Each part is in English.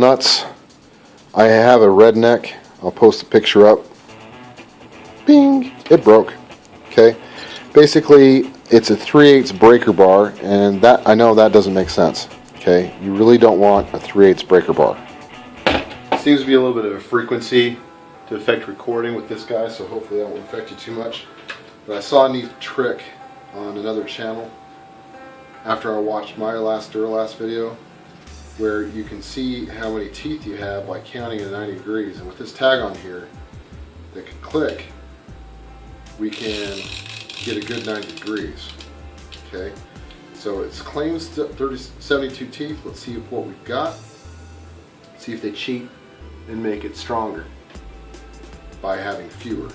nuts. I have a redneck. I'll post a picture up. Bing! It broke. Okay. Basically, it's a 3/8 breaker bar, and that, I know that doesn't make sense. Okay. You really don't want a 3/8 breaker bar. Seems to be a little bit of a frequency to affect recording with this guy, so hopefully that won't affect you too much. But I saw a neat trick on another channel after I watched my last Duralast video, where you can see how many teeth you have by counting at 90 degrees. And with this tag on here that can click, we can get a good 90 degrees. Okay, so it claims 72 teeth. Let's see what we've got. See if they cheat and make it stronger by having fewer.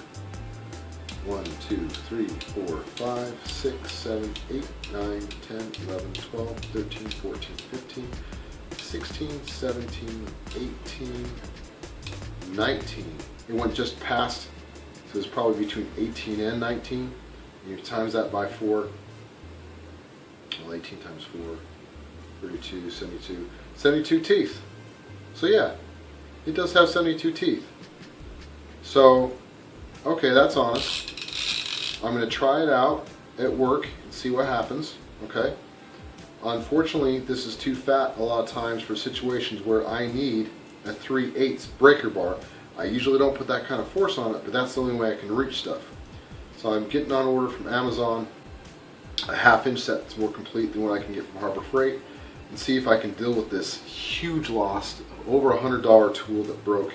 1, 2, 3, 4, 5, 6, 7, 8, 9, 10, 11, 12, 13, 14, 15, 16, 17, 18, 19. It went just past, so it's probably between 18 and 19. You times that by 4. Well, 18 times 4, 32, 72. 72 teeth. So yeah, it does have 72 teeth. So, okay, that's honest. I'm going to try it out at work and see what happens. Okay. Unfortunately, this is too fat a lot of times for situations where I need a 3/8 breaker bar. I usually don't put that kind of force on it, but that's the only way I can reach stuff. So I'm getting on order from Amazon a 1/2 inch set that's more complete than what I can get from Harbor Freight, and see if I can deal with this huge loss of over $100 tool that broke.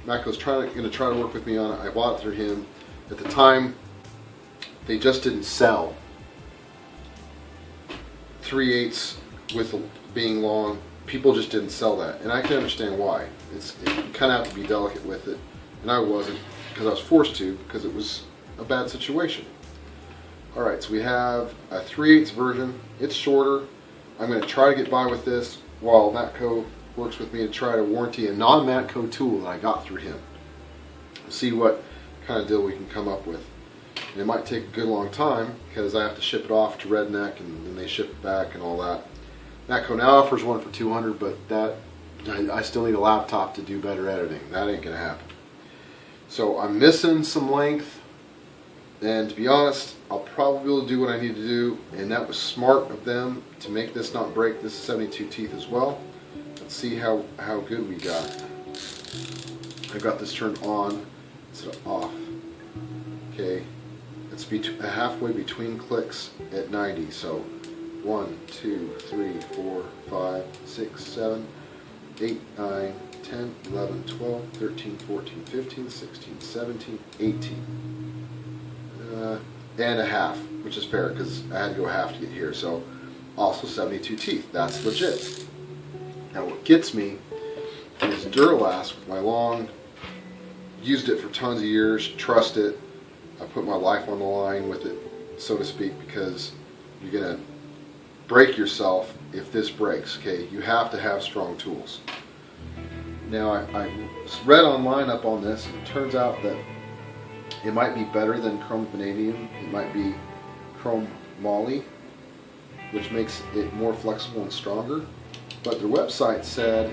Mac was going to try to work with me on it. I bought it through him. At the time, they just didn't sell 3/8 with being long. People just didn't sell that, and I can understand why. You kind of have to be delicate with it, and I wasn't, because I was forced to, because it was a bad situation. Alright, so we have a 3/8 version. It's shorter. I'm going to try to get by with this while Matco works with me to try to warranty a non-Matco tool that I got through him. See what kind of deal we can come up with. And it might take a good long time because I have to ship it off to Redneck and then they ship it back and all that. Matco now offers one for $200, but that I still need a laptop to do better editing. That ain't gonna happen. So I'm missing some length, and to be honest, I'll probably be able to do what I need to do, and that was smart of them to make this not break. This is 72 teeth as well. Let's see how good we got. I've got this turned on instead of off. Okay, it's halfway between clicks at 90. So 1, 2, 3, 4, 5, 6, 7, 8, 9, 10, 11, 12, 13, 14, 15, 16, 17, 18. And a half, which is fair because I had to go half to get here. So also 72 teeth. That's legit. Now what gets me is Duralast with my long, used it for tons of years, trust it. I put my life on the line with it, so to speak, because you're going to break yourself if this breaks. Okay, you have to have strong tools. Now I read online up on this, and it turns out that it might be better than chrome vanadium. It might be chrome moly, which makes it more flexible and stronger. But their website said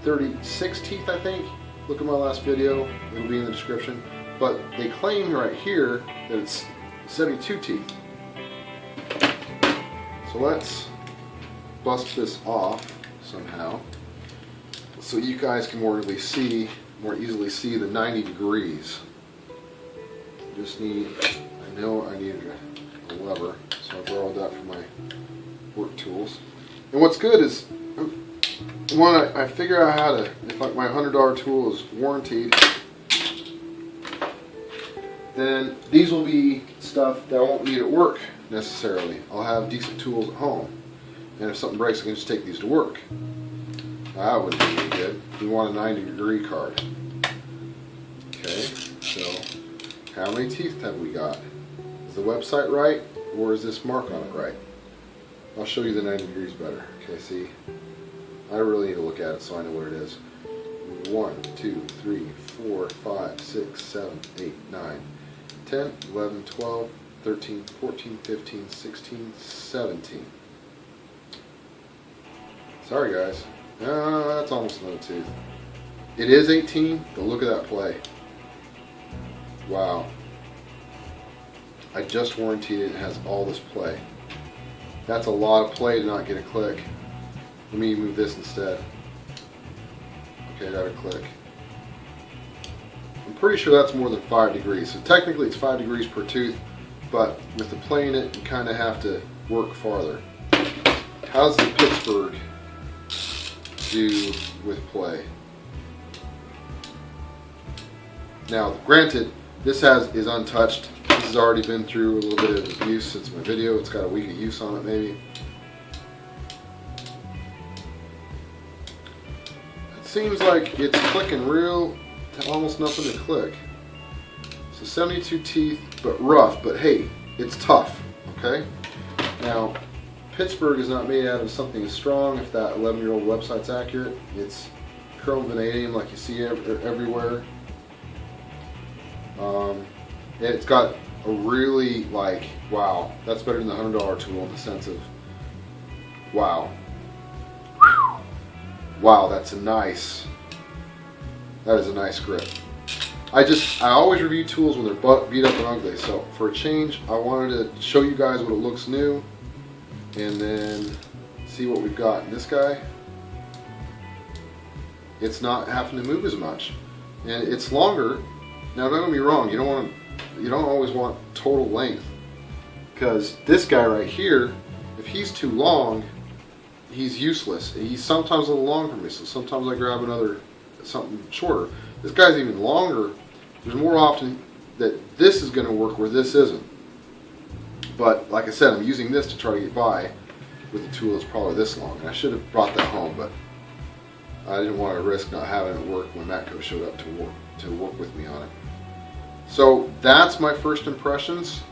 36 teeth, I think. Look at my last video, it'll be in the description. But they claim right here that it's 72 teeth. So let's bust this off somehow so you guys can more easily see the 90 degrees. Just need, I know I need a lever, so I borrowed that from my work tools. And what's good is, when I figure out how to, if like my $100 tool is warranted, then these will be stuff that I won't need at work necessarily. I'll have decent tools at home, and if something breaks I can just take these to work. That wouldn't be any good. We want a 90 degree card. Okay, so how many teeth have we got? Is the website right, or is this mark on it right? I'll show you the 90 degrees better. Okay, see? I really need to look at it so I know what it is. 1, 2, 3, 4, 5, 6, 7, 8, 9, 10, 11, 12, 13, 14, 15, 16, 17. Sorry guys, That's almost another tooth. It is 18, but look at that play. Wow. I just warranted it. It has all this play. That's a lot of play to not get a click. Let me move this instead. Okay, I got a click. I'm pretty sure that's more than 5 degrees. So technically it's 5 degrees per tooth, but with the play in it, you kind of have to work farther. How's the Pittsburgh do with play? Now, granted, this is untouched. This has already been through a little bit of abuse since my video. It's got a week of use on it, maybe. It seems like it's clicking real, almost nothing to click. So 72 teeth, but rough, but hey, it's tough, okay? Now, Pittsburgh is not made out of something as strong, if that 11-year-old website's accurate. It's chrome vanadium like you see everywhere. It's got a really, like, wow, that's better than the $100 tool in the sense of, wow. Wow, that is a nice grip. I always review tools when they're beat up and ugly, so for a change, I wanted to show you guys what it looks new, and then see what we've got. And this guy, it's not having to move as much, and it's longer. Now, don't get me wrong, you don't always want total length, because this guy right here, if he's too long, he's useless. He's sometimes a little long for me, so sometimes I grab something shorter. This guy's even longer. There's more often that this is going to work where this isn't. But like I said, I'm using this to try to get by with a tool that's probably this long. And I should have brought that home, but I didn't want to risk not having it work when Matco showed up to work with me on it. So that's my first impressions.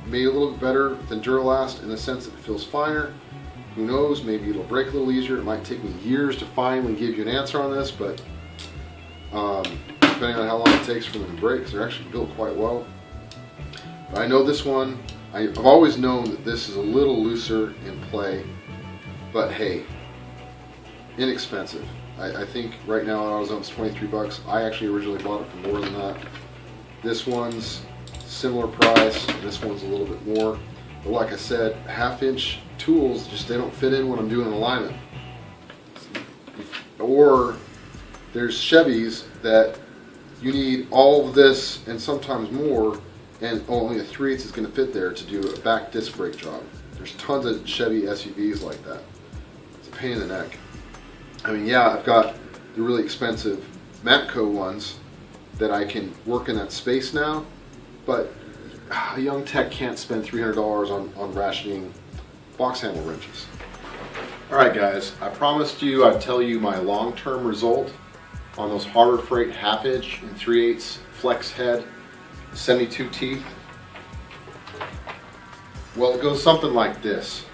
Maybe a little bit better than Duralast in the sense that it feels finer. Who knows, maybe it'll break a little easier. It might take me years to finally give you an answer on this, but depending on how long it takes for them to break, because they're actually built quite well. But I know this one, I've always known that this is a little looser in play, but hey, inexpensive. I think right now on AutoZone it's 23 bucks. I actually originally bought it for more than that. This one's similar price, and this one's a little bit more. But like I said, half-inch tools, they don't fit in when I'm doing an alignment. Or there's Chevys that you need all of this and sometimes more, and only a 3/8 is going to fit there to do a back disc brake job. There's tons of Chevy SUVs like that. It's a pain in the neck. I mean, yeah, I've got the really expensive Matco ones that I can work in that space now, but a young tech can't spend $300 on rationing box handle wrenches. Alright guys, I promised you I'd tell you my long-term result on those Harbor Freight 1/2" and 3/8 flex head 72 teeth. Well, it goes something like this.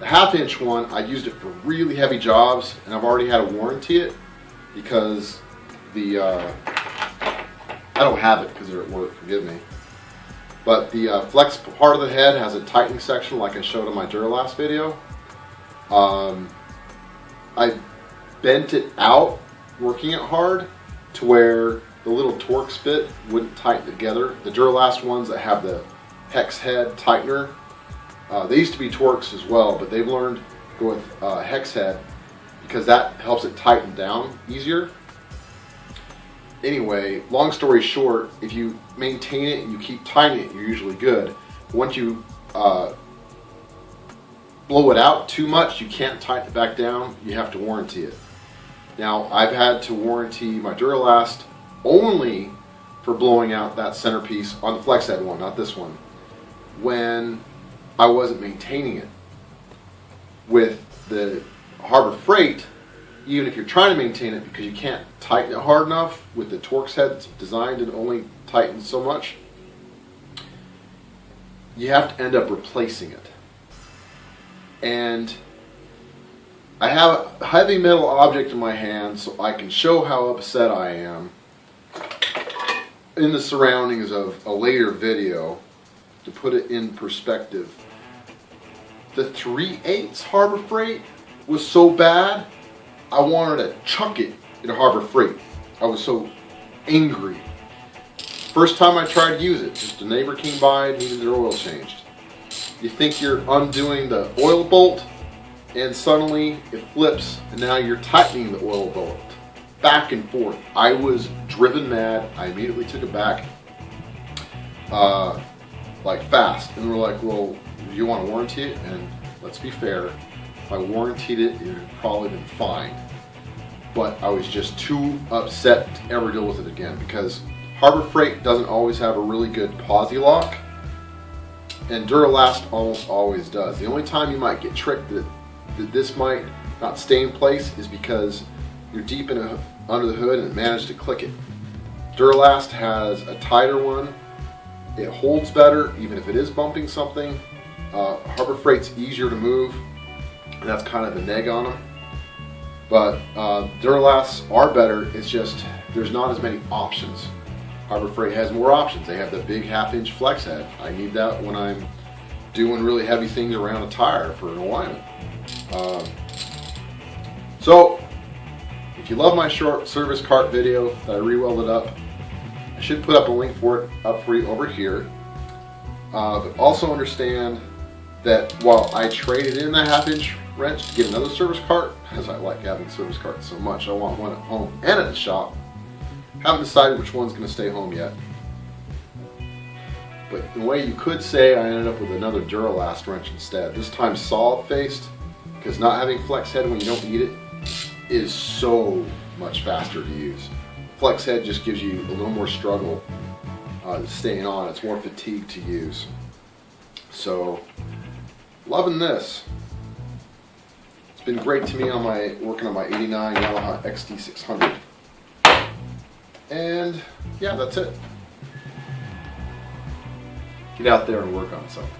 The 1/2" one, I used it for really heavy jobs, and I've already had to warranty it because I don't have it because they're at work, forgive me. But the flex part of the head has a tightening section like I showed in my Duralast video. I bent it out working it hard to where the little Torx bit wouldn't tighten together. The Duralast ones that have the hex head tightener, they used to be Torx as well, but they've learned to go with hex head because that helps it tighten down easier. Anyway, long story short, if you maintain it and you keep tightening it, you're usually good. Once you blow it out too much, you can't tighten it back down. You have to warranty it. Now, I've had to warranty my Duralast only for blowing out that centerpiece on the flex head one, not this one, when I wasn't maintaining it. With the Harbor Freight, even if you're trying to maintain it because you can't tighten it hard enough with the Torx head that's designed to only tighten so much, you have to end up replacing it. And I have a heavy metal object in my hand so I can show how upset I am in the surroundings of a later video to put it in perspective. The 3/8 Harbor Freight was so bad, I wanted to chuck it at Harbor Freight. I was so angry. First time I tried to use it, just a neighbor came by and needed their oil changed. You think you're undoing the oil bolt, and suddenly it flips, and now you're tightening the oil bolt. Back and forth. I was driven mad. I immediately took it back, like fast. And we're like, well, do you want to warranty it? And let's be fair, if I warrantied it, it would have probably been fine. But I was just too upset to ever deal with it again, because Harbor Freight doesn't always have a really good posi lock, and Duralast almost always does. The only time you might get tricked that this might not stay in place is because you're deep under the hood and managed to click it. Duralast has a tighter one. It holds better even if it is bumping something. Harbor Freight's easier to move, and that's kind of the neg on them. But Duralasts are better. It's just there's not as many options. Harbor Freight has more options. They have the big 1/2-inch flex head. I need that when I'm doing really heavy things around a tire for an alignment. So, if you love my short service cart video that I re-welded up, I should put up a link for it up for you over here. But also understand that while I traded in the 1/2-inch wrench to get another service cart, because I like having service carts so much, I want one at home and at the shop. Haven't decided which one's going to stay home yet. But in a way you could say I ended up with another Duralast wrench instead. This time solid faced, because not having flex head when you don't need it is so much faster to use. Flex head just gives you a little more struggle staying on. It's more fatigue to use. So, loving this. It's been great to me on my working on my '89 Yamaha XT600. And yeah, that's it. Get out there and work on something.